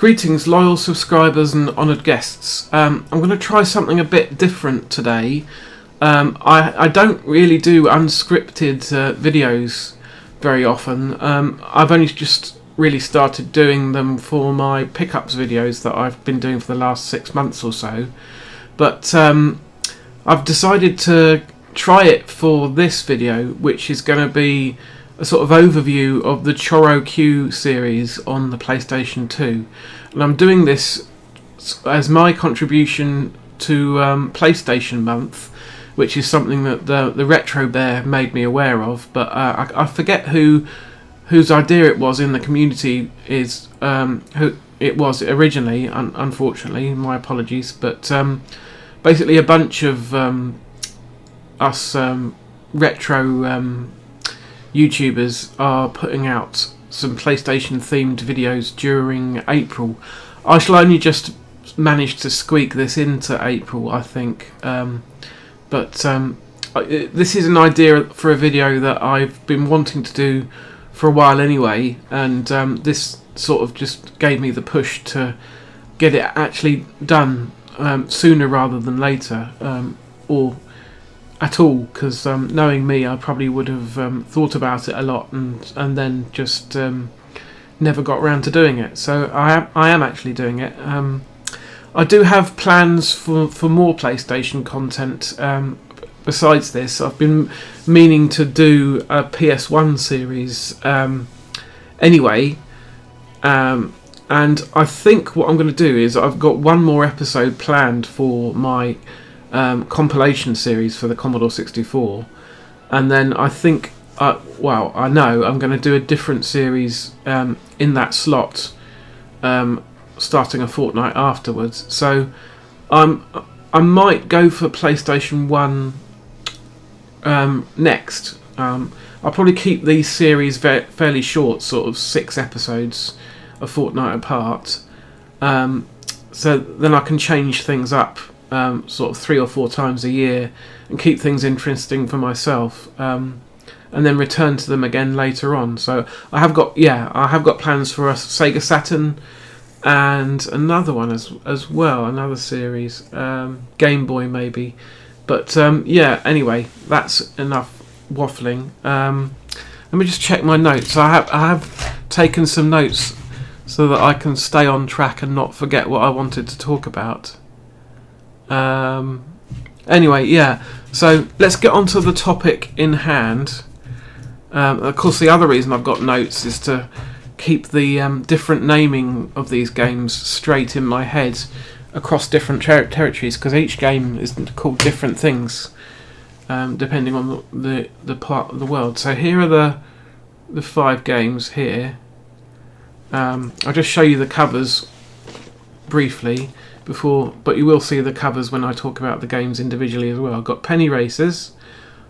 Greetings, loyal subscribers and honoured guests. I'm going to try something a bit different today. I don't really do unscripted videos very often. I've only just really started doing them for my pickups videos that I've been doing for the last 6 months or so. But I've decided to try it for this video, which is going to be a sort of overview of the Choro Q series on the PlayStation 2. And I'm doing this as my contribution to PlayStation Month, which is something that the Retro Bear made me aware of, but I forget whose idea it was in the community, who it was originally, unfortunately, my apologies, but basically a bunch of us retro YouTubers are putting out some PlayStation themed videos during April. I shall only just manage to squeak this into April, I think, but this is an idea for a video that I've been wanting to do for a while anyway, and this sort of just gave me the push to get it actually done sooner rather than later, or at all, because knowing me, I probably would have thought about it a lot and then just never got around to doing it. So I am actually doing it. I do have plans for more PlayStation content besides this. I've been meaning to do a PS1 series anyway, and I think what I'm going to do is I've got one more episode planned for my compilation series for the Commodore 64, and then I think I know I'm going to do a different series in that slot, starting a fortnight afterwards. So I might go for PlayStation 1 next. I'll probably keep these series fairly short, sort of 6 episodes a fortnight apart, so then I can change things up sort of 3 or 4 times a year and keep things interesting for myself, and then return to them again later on. So I have got plans for a Sega Saturn and another one as well, another series, Game Boy maybe. But anyway, that's enough waffling. Let me just check my notes. I have taken some notes so that I can stay on track and not forget what I wanted to talk about. Anyway, so let's get on to the topic in hand. Of course, the other reason I've got notes is to keep the different naming of these games straight in my head across different territories, because each game is called different things depending on the part of the world. So here are the 5 games here. I'll just show you the covers briefly but you will see the covers when I talk about the games individually as well. I've got Penny Racers,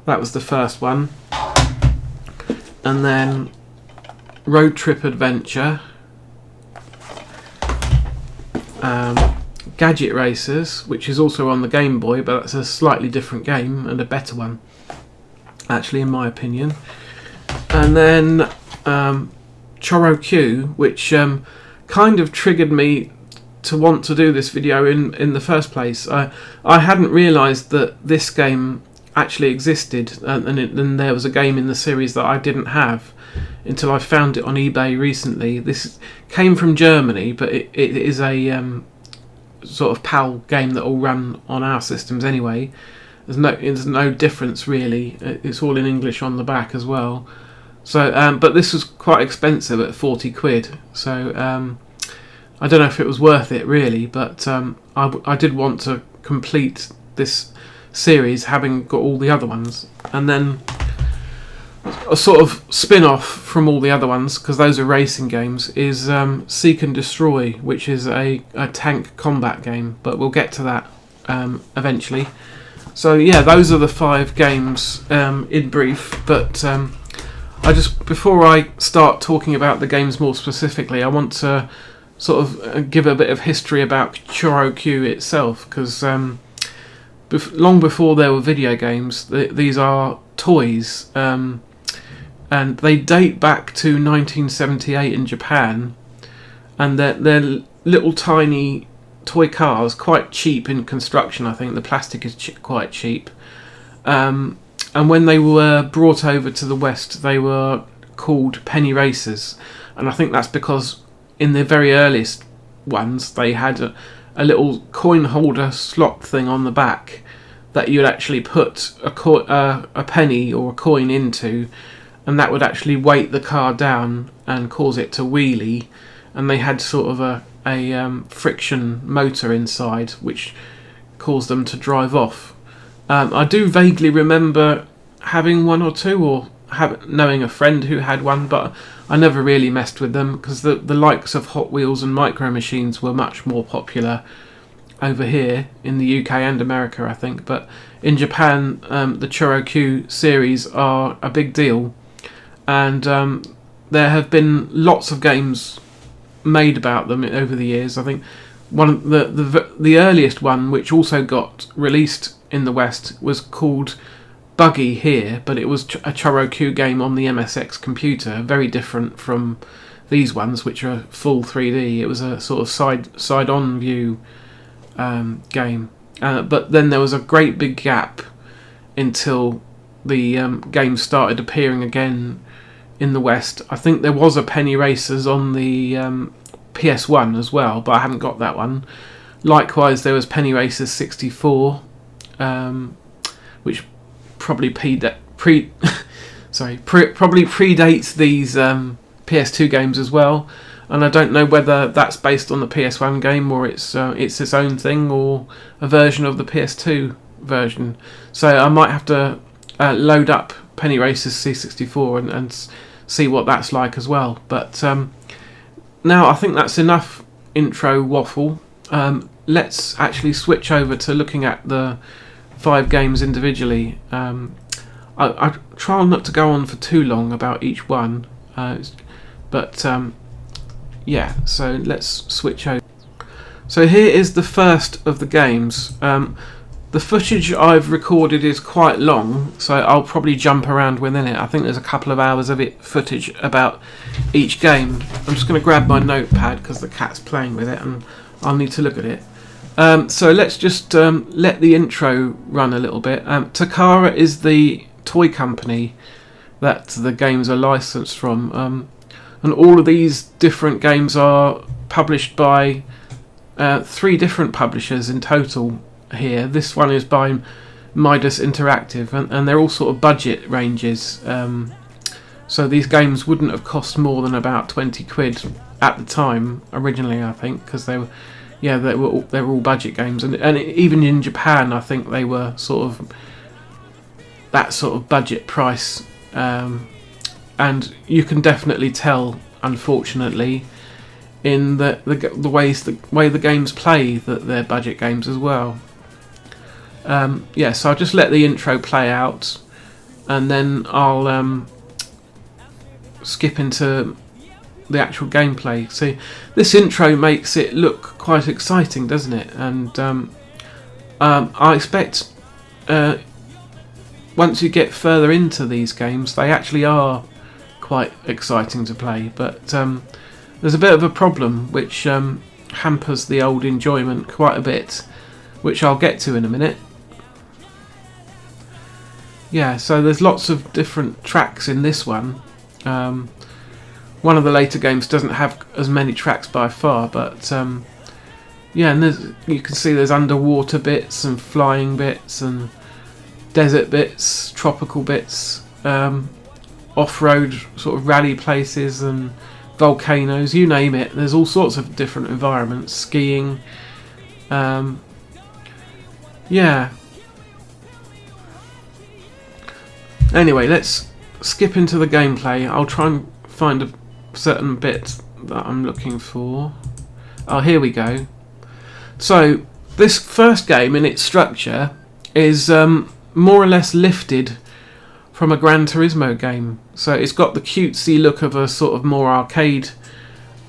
that was the first one, and then Road Trip Adventure, Gadget Races, which is also on the Game Boy, but that's a slightly different game and a better one, actually, in my opinion. And then Choro Q, which kind of triggered me to want to do this video in the first place. I hadn't realised that this game actually existed, and there was a game in the series that I didn't have until I found it on eBay recently. This came from Germany, but it is a sort of PAL game that will run on our systems anyway. There's no difference really. It's all in English on the back as well. So, but this was quite expensive at 40 quid. So I don't know if it was worth it really, but I did want to complete this series having got all the other ones. And then a sort of spin-off from all the other ones, because those are racing games, is Seek and Destroy, which is a tank combat game, but we'll get to that eventually. So yeah, those are the 5 games in brief, but before I start talking about the games more specifically, I want to sort of give a bit of history about Choro Q itself, because long before there were video games, these are toys, and they date back to 1978 in Japan, and they're little tiny toy cars, quite cheap in construction. I think the plastic is quite cheap. And when they were brought over to the West, they were called penny racers, and I think that's because in the very earliest ones they had a little coin holder slot thing on the back that you'd actually put a penny or a coin into, and that would actually weight the car down and cause it to wheelie. And they had sort of a friction motor inside which caused them to drive off. I do vaguely remember having one or two, or knowing a friend who had one, but I never really messed with them because the likes of Hot Wheels and Micro Machines were much more popular over here in the UK and America, I think. But in Japan, the Choro Q series are a big deal, and there have been lots of games made about them over the years. I think one of the earliest one, which also got released in the West, was called Buggy here, but it was a Choro Q game on the MSX computer, very different from these ones, which are full 3D. It was a sort of side-on view game, but then there was a great big gap until the game started appearing again in the West. I think there was a Penny Racers on the PS1 as well, but I haven't got that one. Likewise, there was Penny Racers 64, which probably predates these PS2 games as well. And I don't know whether that's based on the PS1 game or it's its own thing or a version of the PS2 version. So I might have to load up Penny Racers C64 and see what that's like as well. But now I think that's enough intro waffle. Let's actually switch over to looking at the 5 games individually. I try not to go on for too long about each one, but yeah, so let's switch over. So here is the first of the games. The footage I've recorded is quite long, so I'll probably jump around within it. I think there's a couple of hours of footage about each game. I'm just going to grab my notepad because the cat's playing with it and I'll need to look at it. So let's just let the intro run a little bit. Takara is the toy company that the games are licensed from, and all of these different games are published by 3 different publishers in total here. This one is by Midas Interactive, and they're all sort of budget ranges, so these games wouldn't have cost more than about 20 quid at the time originally, I think, because they were all budget games, and even in Japan I think they were sort of that sort of budget price, and you can definitely tell, unfortunately, in the way the games play, that they're budget games as well. So I'll just let the intro play out, and then I'll skip into the actual gameplay. See, this intro makes it look quite exciting, doesn't it? And I expect once you get further into these games, they actually are quite exciting to play, but there's a bit of a problem which hampers the old enjoyment quite a bit, which I'll get to in a minute. Yeah, so there's lots of different tracks in this one. One of the later games doesn't have as many tracks by far, but yeah, and you can see there's underwater bits and flying bits and desert bits, tropical bits, off-road sort of rally places and volcanoes, you name it. There's all sorts of different environments, skiing. Yeah. Anyway, let's skip into the gameplay. I'll try and find a certain bit that I'm looking for. Oh, here we go. So this first game in its structure is more or less lifted from a Gran Turismo game. So it's got the cutesy look of a sort of more arcade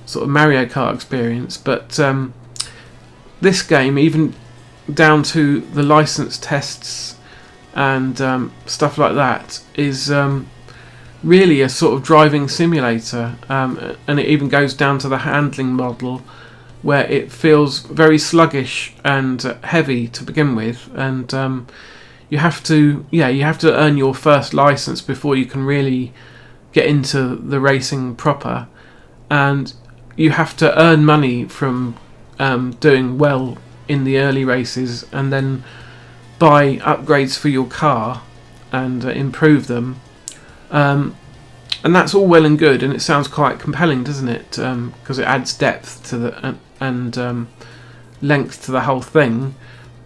sort of Mario Kart experience, but this game, even down to the license tests and stuff like that, is really a sort of driving simulator, and it even goes down to the handling model, where it feels very sluggish and heavy to begin with, and you have to earn your first license before you can really get into the racing proper, and you have to earn money from doing well in the early races, and then buy upgrades for your car and improve them. And that's all well and good, and it sounds quite compelling, doesn't it? Because it adds depth to the and length to the whole thing.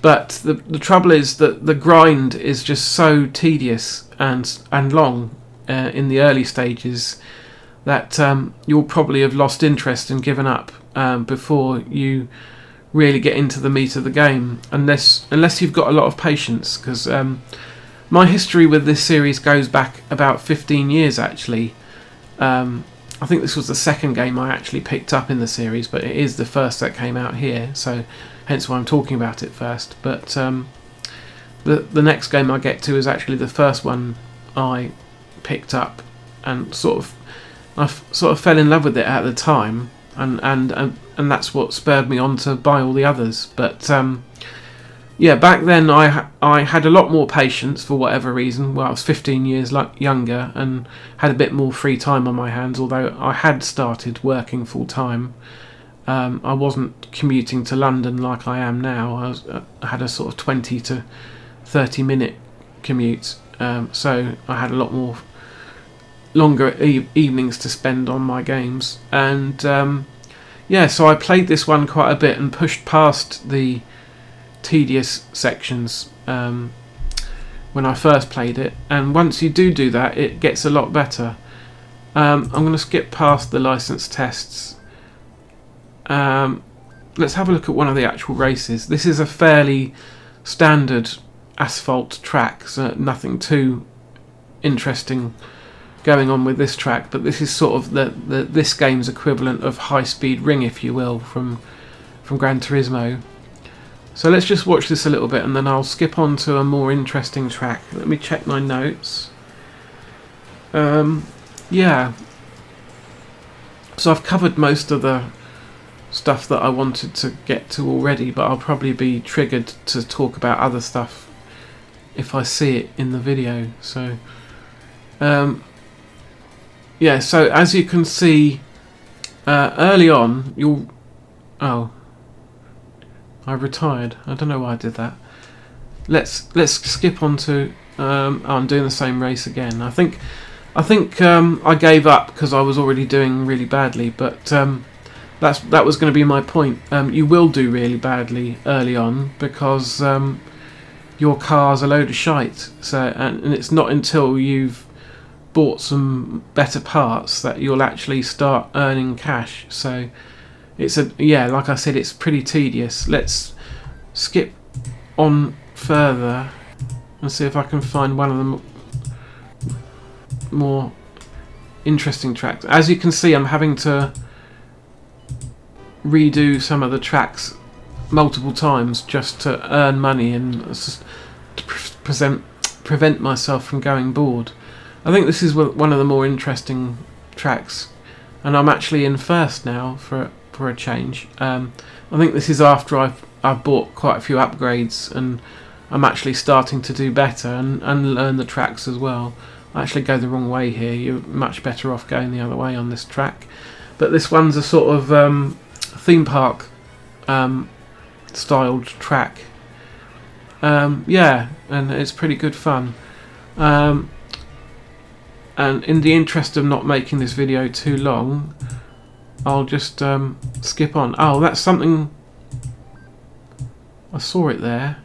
But the trouble is that the grind is just so tedious and long in the early stages that you'll probably have lost interest and given up before you really get into the meat of the game, unless you've got a lot of patience. Because my history with this series goes back about 15 years, actually. I think this was the second game I actually picked up in the series, but it is the first that came out here, so hence why I'm talking about it first. But the next game I get to is actually the first one I picked up, and I sort of fell in love with it at the time, and that's what spurred me on to buy all the others. But back then I had a lot more patience for whatever reason. Well, I was 15 years younger and had a bit more free time on my hands, although I had started working full time. I wasn't commuting to London like I am now. I had a sort of 20 to 30 minute commute, so I had a lot more longer evenings to spend on my games. And so I played this one quite a bit and pushed past the tedious sections when I first played it, and once you do that, it gets a lot better. I'm going to skip past the license tests. Let's have a look at one of the actual races. This is a fairly standard asphalt track, so nothing too interesting going on with this track, but this is sort of this game's equivalent of High Speed Ring, if you will, from Gran Turismo. So let's just watch this a little bit, and then I'll skip on to a more interesting track. Let me check my notes. So I've covered most of the stuff that I wanted to get to already, but I'll probably be triggered to talk about other stuff if I see it in the video. So so as you can see, early on, I retired. I don't know why I did that. Let's skip on to. I'm doing the same race again. I think I gave up because I was already doing really badly. But that was going to be my point. You will do really badly early on because your car's a load of shite. So and it's not until you've bought some better parts that you'll actually start earning cash. So it's like I said, it's pretty tedious. Let's skip on further and see if I can find one of the more interesting tracks. As you can see, I'm having to redo some of the tracks multiple times just to earn money and just to prevent myself from going bored. I think this is one of the more interesting tracks, and I'm actually in first now for a change. I think this is after I've bought quite a few upgrades, and I'm actually starting to do better and learn the tracks as well. I actually go the wrong way here. You're much better off going the other way on this track. But this one's a sort of theme park styled track. And it's pretty good fun. And in the interest of not making this video too long, I'll just skip on. Oh, that's something. I saw it there.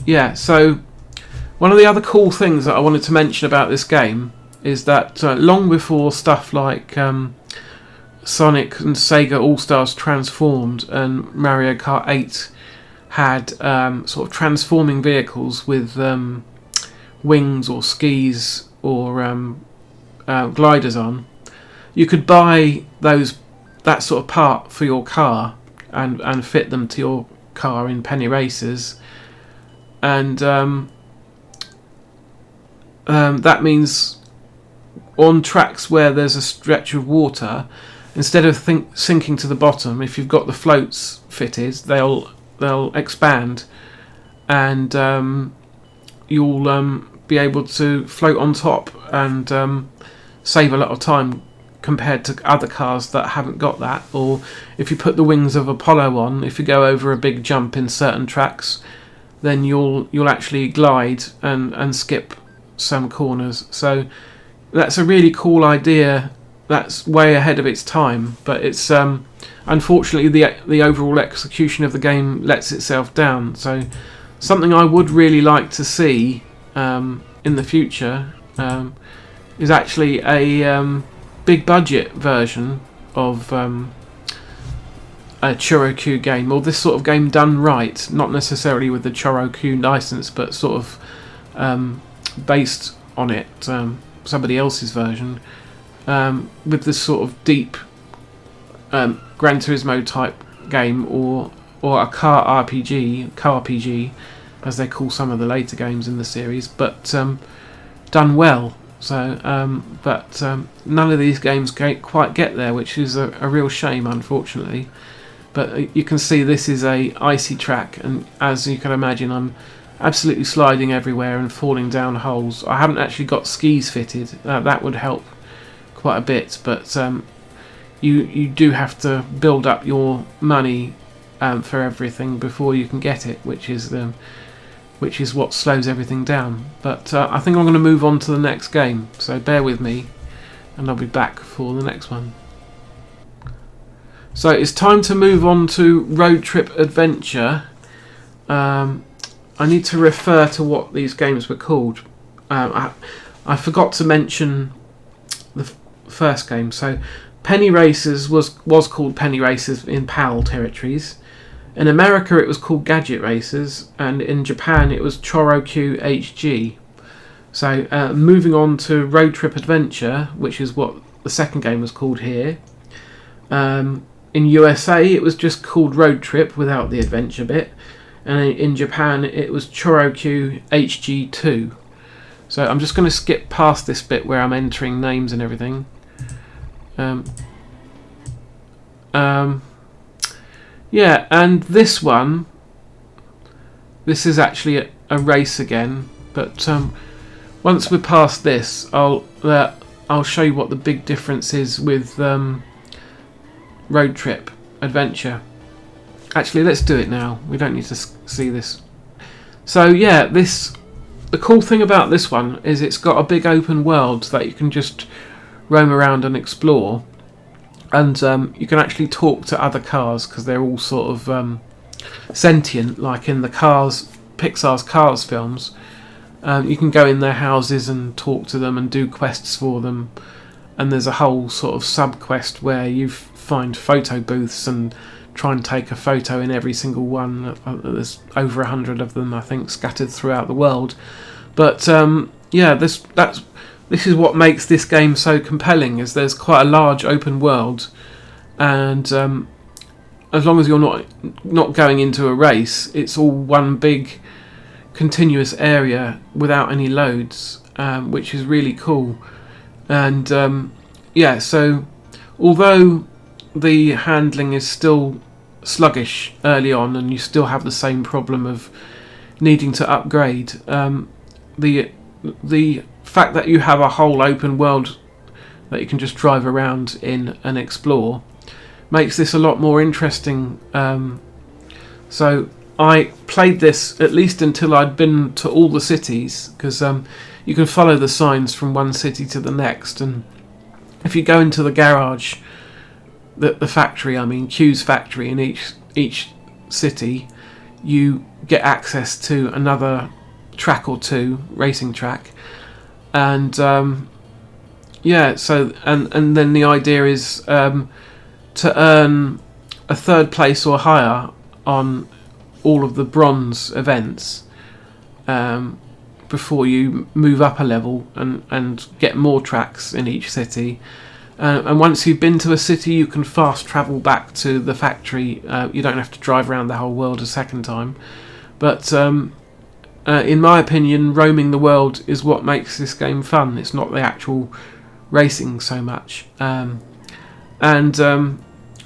Yeah, so one of the other cool things that I wanted to mention about this game is that long before stuff like Sonic and Sega All-Stars Transformed and Mario Kart 8 had sort of transforming vehicles with wings or skis or gliders on, you could buy that sort of part for your car and fit them to your car in penny races, and that means on tracks where there's a stretch of water, instead of sinking to the bottom, if you've got the floats fitted, they'll expand, and you'll be able to float on top and save a lot of time compared to other cars that haven't got that. Or if you put the wings of Apollo on, if you go over a big jump in certain tracks, then you'll actually glide and skip some corners. So that's a really cool idea. That's way ahead of its time, but it's unfortunately the overall execution of the game lets itself down. So something I would really like to see in the future is actually a big budget version of a Choro Q game, or this sort of game done right, not necessarily with the Choro Q license, but sort of based on it, somebody else's version, with this sort of deep Gran Turismo type game, or a car RPG, as they call some of the later games in the series, but done well. So, but none of these games quite get there, which is a real shame, unfortunately. But you can see this is a icy track, and as you can imagine, I'm absolutely sliding everywhere and falling down holes. I haven't actually got skis fitted. That would help quite a bit, but you do have to build up your money for everything before you can get it, which is what slows everything down. But I think I'm going to move on to the next game, so bear with me and I'll be back for the next one. So it's time to move on to Road Trip Adventure. I need to refer to what these games were called. I forgot to mention the first game. So Penny Races was called Penny Races in PAL territories. In America it was called Gadget Races, and in Japan it was Choro Q HG. So moving on to Road Trip Adventure, which is what the second game was called here. In USA it was just called Road Trip without the adventure bit, and in Japan it was Choro Q HG2. So I'm just going to skip past this bit where I'm entering names and everything. Yeah, and this one, this is actually a race again, but once we're past this, I'll show you what the big difference is with Road Trip Adventure. Actually, let's do it now. We don't need to see this. So yeah, the cool thing about this one is it's got a big open world that you can just roam around and explore. And you can actually talk to other cars because they're all sort of sentient, like in the Pixar's Cars films. You can go in their houses and talk to them and do quests for them. And there's a whole sort of sub-quest where you find photo booths and try and take a photo in every single one. There's over 100 of them, I think, scattered throughout the world. But yeah, this is what makes this game so compelling, is there's quite a large open world, and as long as you're not going into a race, it's all one big continuous area without any loads, which is really cool. And yeah, so although the handling is still sluggish early on and you still have the same problem of needing to upgrade, the fact that you have a whole open world that you can just drive around in and explore makes this a lot more interesting. So I played this at least until I'd been to all the cities, because you can follow the signs from one city to the next, and if you go into the garage, the factory, I mean Q's factory in each city, you get access to another track or two, racing track. And yeah, so and then the idea is to earn a third place or higher on all of the bronze events before you move up a level and get more tracks in each city. And once you've been to a city, you can fast travel back to the factory. You don't have to drive around the whole world a second time. But in my opinion, roaming the world is what makes this game fun. It's not the actual racing so much. and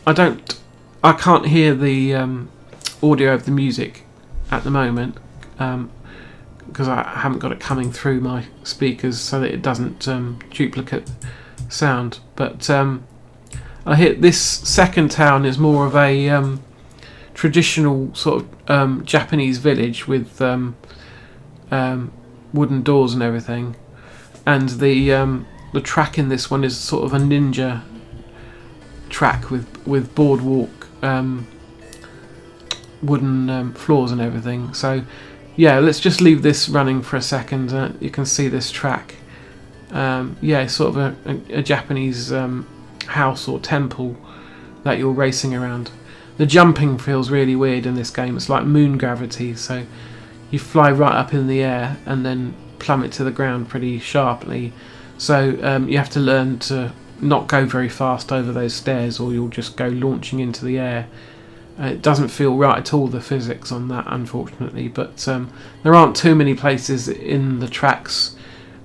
I can't hear the audio of the music at the moment because I haven't got it coming through my speakers so that it doesn't duplicate sound. But I hear this second town is more of a traditional sort of Japanese village with wooden doors and everything, and the track in this one is sort of a ninja track with boardwalk wooden floors and everything. So yeah, let's just leave this running for a second. You can see this track. Yeah, sort of a Japanese house or temple that you're racing around. The jumping feels really weird in this game. It's like moon gravity, so you fly right up in the air and then plummet to the ground pretty sharply. So you have to learn to not go very fast over those stairs, or you'll just go launching into the air. It doesn't feel right at all, the physics on that, unfortunately, but there aren't too many places in the tracks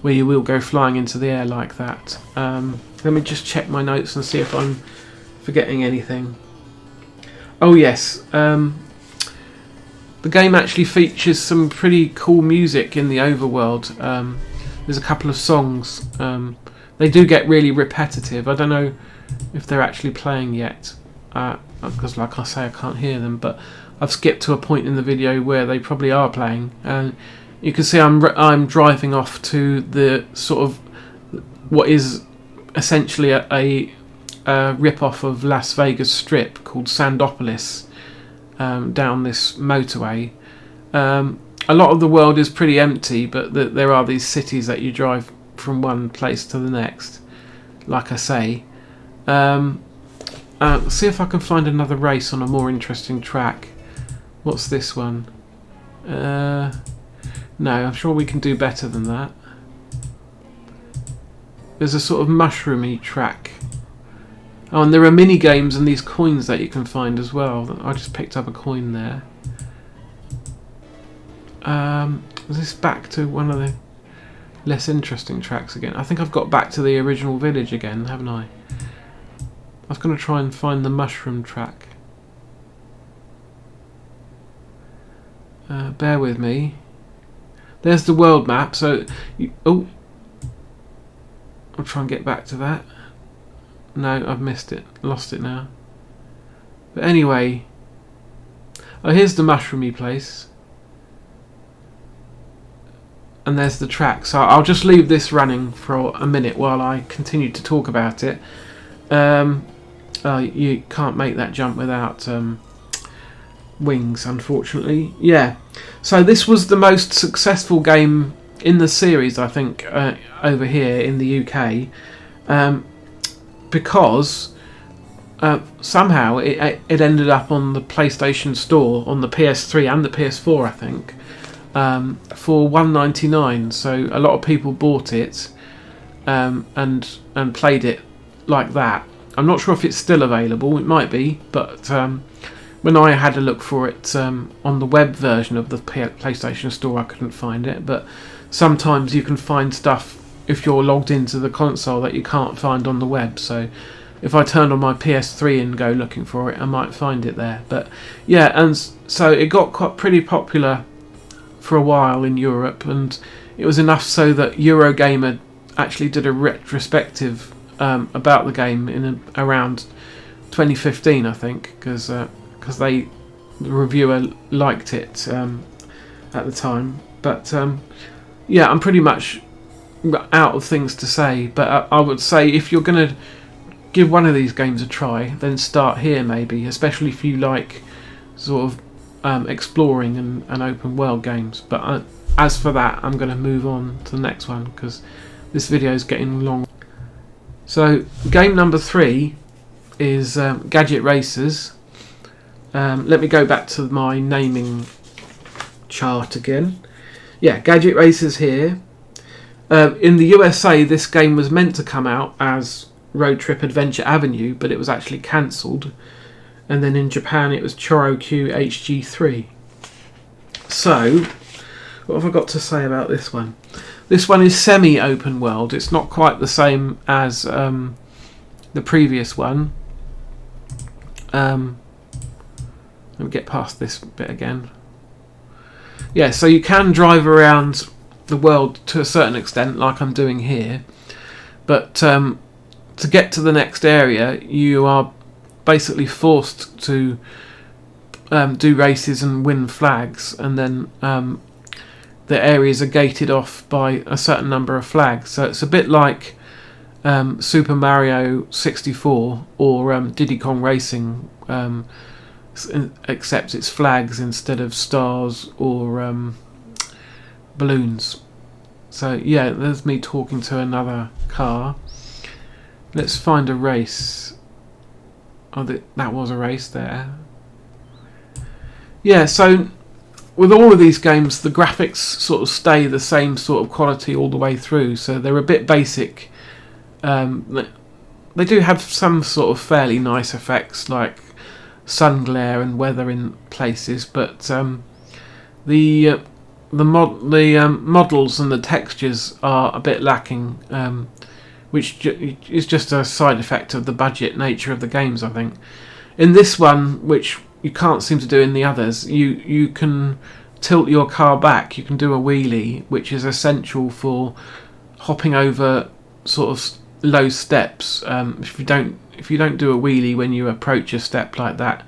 where you will go flying into the air like that. Let me just check my notes and see if I'm forgetting anything. Oh yes, the game actually features some pretty cool music in the overworld. There's a couple of songs. They do get really repetitive. I don't know if they're actually playing yet, because like I say, I can't hear them, but I've skipped to a point in the video where they probably are playing. You can see I'm driving off to the sort of what is essentially a rip-off of Las Vegas Strip called Sandopolis, down this motorway. A lot of the world is pretty empty, but there are these cities that you drive from one place to the next, like I say. See if I can find another race on a more interesting track. What's this one? No, I'm sure we can do better than that. There's a sort of mushroomy track. Oh, and there are mini games and these coins that you can find as well. I just picked up a coin there. Is this back to one of the less interesting tracks again? I think I've got back to the original village again, haven't I? I was going to try and find the mushroom track. Bear with me. There's the world map. So, I'll try and get back to that. No, I've missed it. Lost it now. But anyway. Oh, here's the mushroomy place. And there's the track. So I'll just leave this running for a minute while I continue to talk about it. You can't make that jump without wings, unfortunately. Yeah. So this was the most successful game in the series, I think, over here in the UK. Because somehow it ended up on the PlayStation Store, on the PS3 and the PS4, I think, for $1.99. So a lot of people bought it and played it like that. I'm not sure if it's still available. It might be, but when I had a look for it on the web version of the PlayStation Store, I couldn't find it. But sometimes you can find stuff if you're logged into the console that you can't find on the web. So if I turn on my PS3 and go looking for it, I might find it there. But yeah, and so it got quite pretty popular for a while in Europe, and it was enough so that Eurogamer actually did a retrospective about the game in around 2015, I think, because the reviewer liked it at the time. But yeah, I'm pretty much out of things to say, but I would say if you're going to give one of these games a try, then start here maybe, especially if you like sort of exploring and open world games. But as for that, I'm going to move on to the next one because this video is getting long. So game number 3 is Gadget Races. Let me go back to my naming chart again. Yeah, Gadget Races here. In the USA, this game was meant to come out as Road Trip Adventure Avenue, but it was actually cancelled. And then in Japan, it was Choro Q HG3. So, what have I got to say about this one? This one is semi-open world. It's not quite the same as the previous one. Let me get past this bit again. Yeah, so you can drive around the world to a certain extent, like I'm doing here, but to get to the next area, you are basically forced to do races and win flags, and then the areas are gated off by a certain number of flags. So it's a bit like Super Mario 64 or Diddy Kong Racing, except it's flags instead of stars or balloons. So yeah, there's me talking to another car. Let's find a race. Oh, that was a race there. Yeah, so with all of these games, the graphics sort of stay the same sort of quality all the way through, so they're a bit basic. They do have some sort of fairly nice effects, like sun glare and weather in places, but the models and the textures are a bit lacking, which is just a side effect of the budget nature of the games, I think. In this one, which you can't seem to do in the others, you can tilt your car back. You can do a wheelie, which is essential for hopping over sort of low steps. If you don't do a wheelie when you approach a step like that,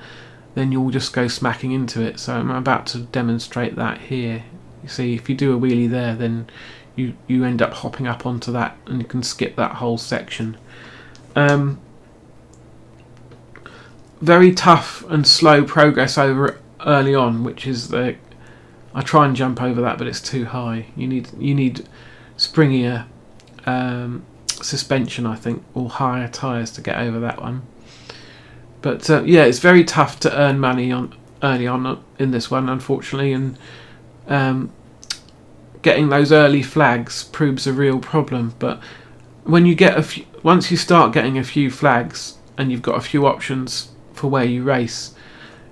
then you'll just go smacking into it. So I'm about to demonstrate that here. You see, if you do a wheelie there, then you end up hopping up onto that, and you can skip that whole section. Very tough and slow progress over early on, which is I try and jump over that, but it's too high. You need springier suspension, I think, or higher tyres to get over that one. But yeah, it's very tough to earn money early on in this one, unfortunately, and getting those early flags proves a real problem. But when you get once you start getting a few flags and you've got a few options for where you race,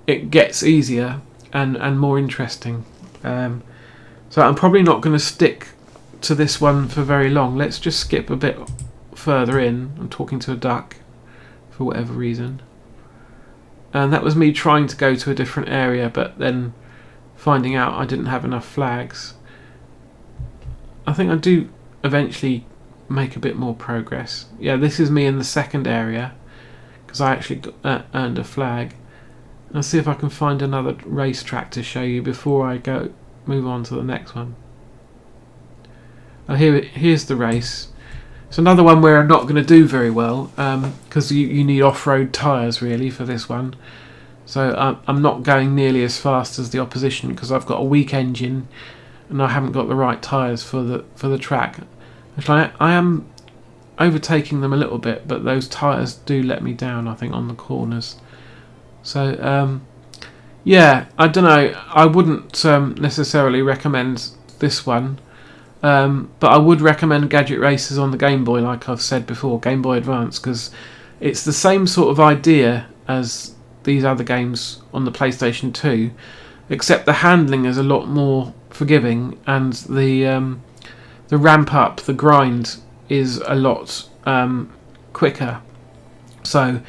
it gets easier and more interesting. So I'm probably not going to stick to this one for very long. Let's just skip a bit further in. I'm talking to a duck for whatever reason, and that was me trying to go to a different area, but then finding out I didn't have enough flags. I think I do eventually make a bit more progress. Yeah, this is me in the second area because I actually earned a flag. I'll see if I can find another racetrack to show you before I move on to the next one. Oh, here's the race. It's another one where I'm not going to do very well because you need off-road tyres really for this one. So I'm not going nearly as fast as the opposition because I've got a weak engine and I haven't got the right tyres for the track. Actually, I am overtaking them a little bit, but those tyres do let me down, I think, on the corners. So yeah, I don't know. I wouldn't necessarily recommend this one, but I would recommend Gadget Races on the Game Boy, like I've said before, Game Boy Advance, because it's the same sort of idea as these other games on the PlayStation 2, except the handling is a lot more forgiving, and the ramp up, the grind, is a lot quicker. So,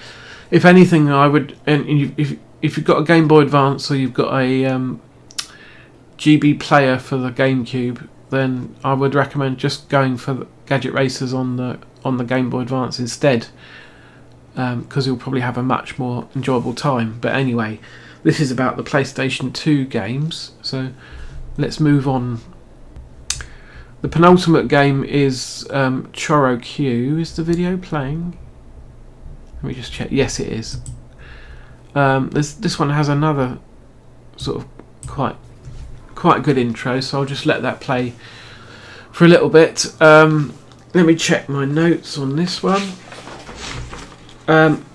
if anything, I would, and if you've got a Game Boy Advance or you've got a GB player for the GameCube, then I would recommend just going for the Gadget Races on the Game Boy Advance instead, because you'll probably have a much more enjoyable time. But anyway, this is about the PlayStation 2 games, so let's move on. The penultimate game is Choro Q. Is the video playing? Let me just check. Yes, it is. This one has another sort of quite good intro, so I'll just let that play for a little bit. Let me check my notes on this one.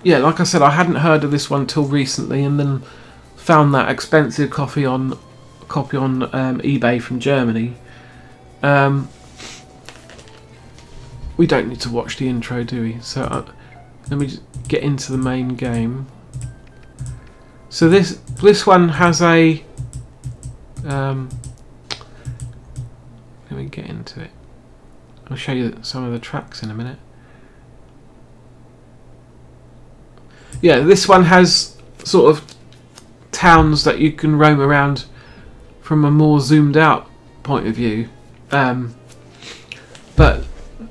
Yeah, like I said, I hadn't heard of this one till recently, and then found that expensive copy on eBay from Germany. We don't need to watch the intro, do we? So let me just get into the main game. So this one has a let me get into it. I'll show you some of the tracks in a minute. yeah, this one has sort of towns that you can roam around from a more zoomed out point of view, but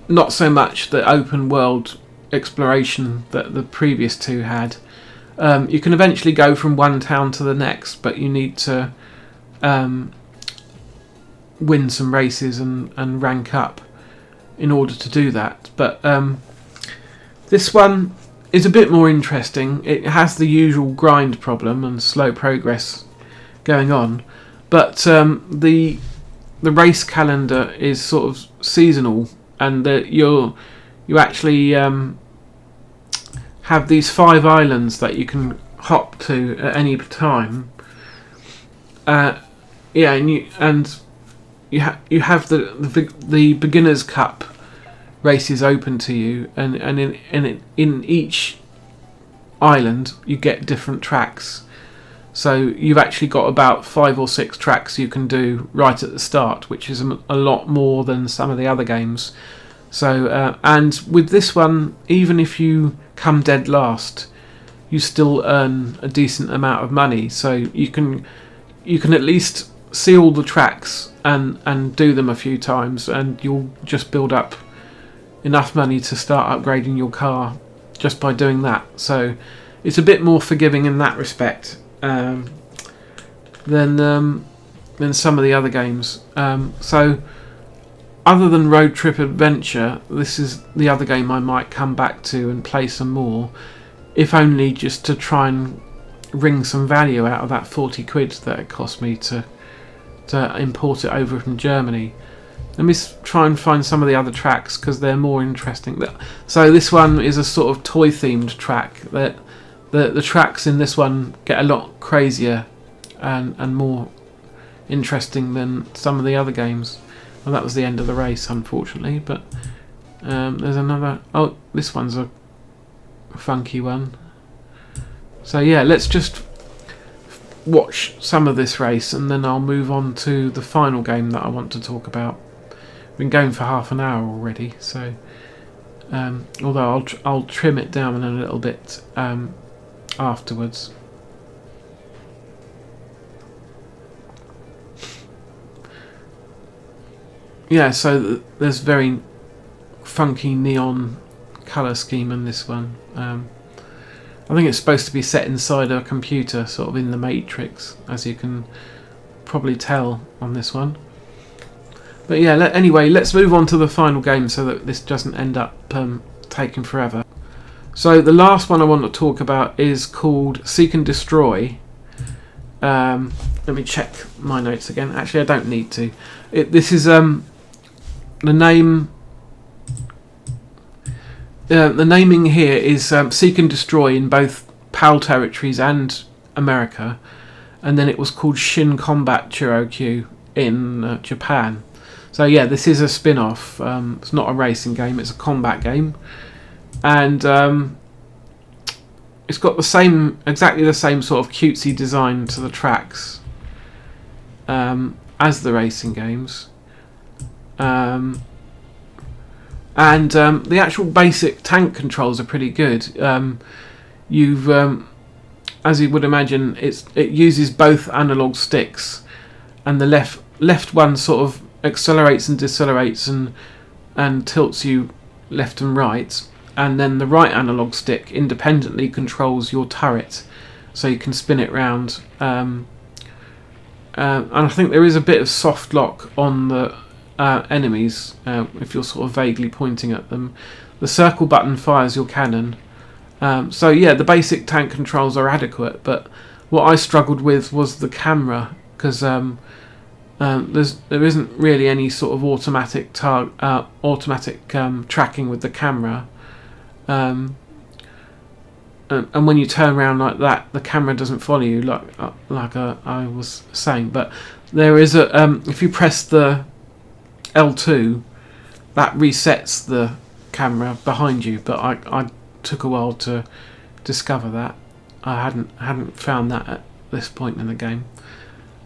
not so much the open world exploration that the previous two had. You can eventually go from one town to the next, but you need to win some races and rank up in order to do that. But this one is a bit more interesting. It has the usual grind problem and slow progress going on, but the race calendar is sort of seasonal, and you actually have these 5 islands that you can hop to at any time. Yeah, and you have the Beginners Cup races open to you, and in each island you get different tracks. So you've actually got about 5 or 6 tracks you can do right at the start, which is a lot more than some of the other games. So and with this one, even if you come dead last, you still earn a decent amount of money. So you can at least see all the tracks and do them a few times, and you'll just build up enough money to start upgrading your car just by doing that. So it's a bit more forgiving in that respect than some of the other games. So other than Road Trip Adventure, this is the other game I might come back to and play some more, if only just to try and wring some value out of that 40 quid that it cost me to import it over from Germany. Let me try and find some of the other tracks because they're more interesting. So this one is a sort of toy themed track. That the tracks in this one get a lot crazier and more interesting than some of the other games. Well, that was the end of the race, unfortunately, but there's another. Oh, this one's a funky one. So yeah, let's just watch some of this race and then I'll move on to the final game that I want to talk about. We've been going for half an hour already, so although I'll trim it down a little bit afterwards. Yeah, so there's very funky neon colour scheme in this one. I think it's supposed to be set inside a computer, sort of in the Matrix, as you can probably tell on this one. But yeah, anyway, let's move on to the final game so that this doesn't end up taking forever. So the last one I want to talk about is called Seek and Destroy. Let me check my notes again. Actually, I don't need to. This is the name. The naming here is Seek and Destroy in both PAL territories and America, and then it was called Shin Combat Choro Q in Japan. So yeah, this is a spin-off. It's not a racing game; it's a combat game, and it's got exactly the same sort of cutesy design to the tracks as the racing games. And the actual basic tank controls are pretty good. As you would imagine, it uses both analog sticks, and the left one sort of accelerates and decelerates and tilts you left and right, and then the right analog stick independently controls your turret, so you can spin it round. And I think there is a bit of soft lock on the enemies if you're sort of vaguely pointing at them. The circle button fires your cannon. So yeah, the basic tank controls are adequate, but what I struggled with was the camera, because there isn't really any sort of automatic tracking with the camera, and when you turn around like that, the camera doesn't follow you like I was saying. But there is if you press the L2, that resets the camera behind you, but I took a while to discover that. I hadn't found that at this point in the game.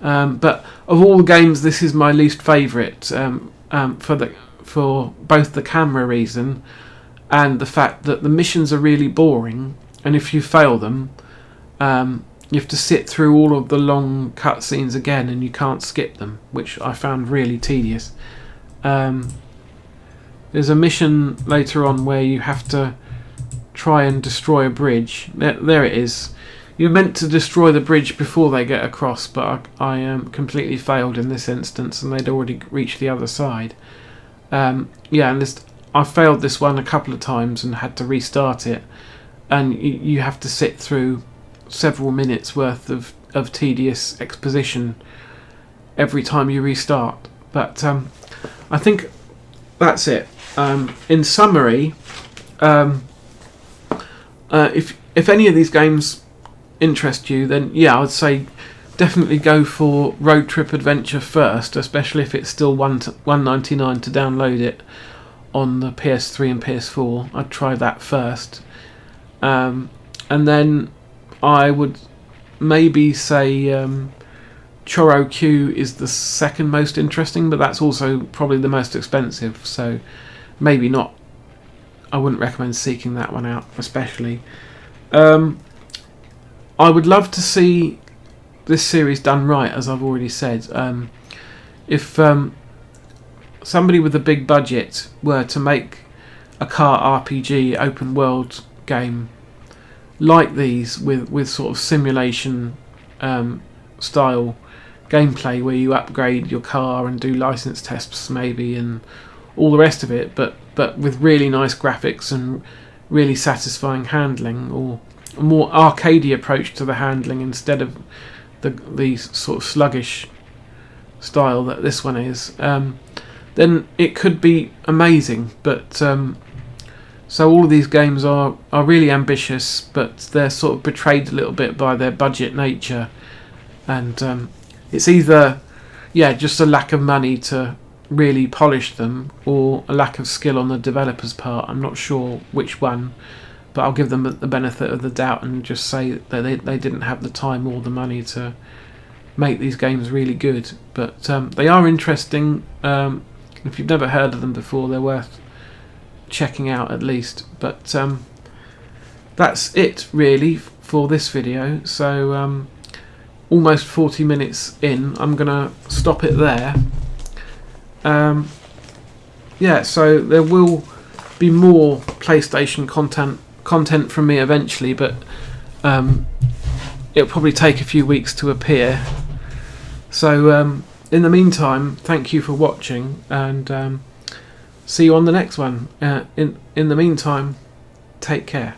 But of all the games, this is my least favourite for both the camera reason and the fact that the missions are really boring, and if you fail them, you have to sit through all of the long cutscenes again, and you can't skip them, which I found really tedious. There's a mission later on where you have to try and destroy a bridge. There it is. You're meant to destroy the bridge before they get across, but I completely failed in this instance, and they'd already reached the other side. And I failed this one a couple of times and had to restart it, and you have to sit through several minutes worth of tedious exposition every time you restart. But I think that's it. In summary, if any of these games interest you, then yeah, I would say definitely go for Road Trip Adventure first, especially if it's still $1.99 to download it on the PS3 and PS4. I'd try that first, and then I would maybe say Choro Q is the second most interesting, but that's also probably the most expensive, so maybe not. I wouldn't recommend seeking that one out especially. I would love to see this series done right, as I've already said. If somebody with a big budget were to make a car RPG open world game like these, with sort of simulation style gameplay where you upgrade your car and do license tests maybe and all the rest of it, but with really nice graphics and really satisfying handling, or a more arcadey approach to the handling instead of the sort of sluggish style that this one is, then it could be amazing. But so all of these games are really ambitious, but they're sort of betrayed a little bit by their budget nature, and it's either just a lack of money to really polish them, or a lack of skill on the developers' part. I'm not sure which one, but I'll give them the benefit of the doubt and just say that they didn't have the time or the money to make these games really good. But they are interesting. If you've never heard of them before, they're worth checking out at least. But that's it really for this video. So almost 40 minutes in, I'm gonna stop it there. So there will be more PlayStation content from me eventually, but it'll probably take a few weeks to appear. So in the meantime, thank you for watching, and see you on the next one. In the meantime, take care.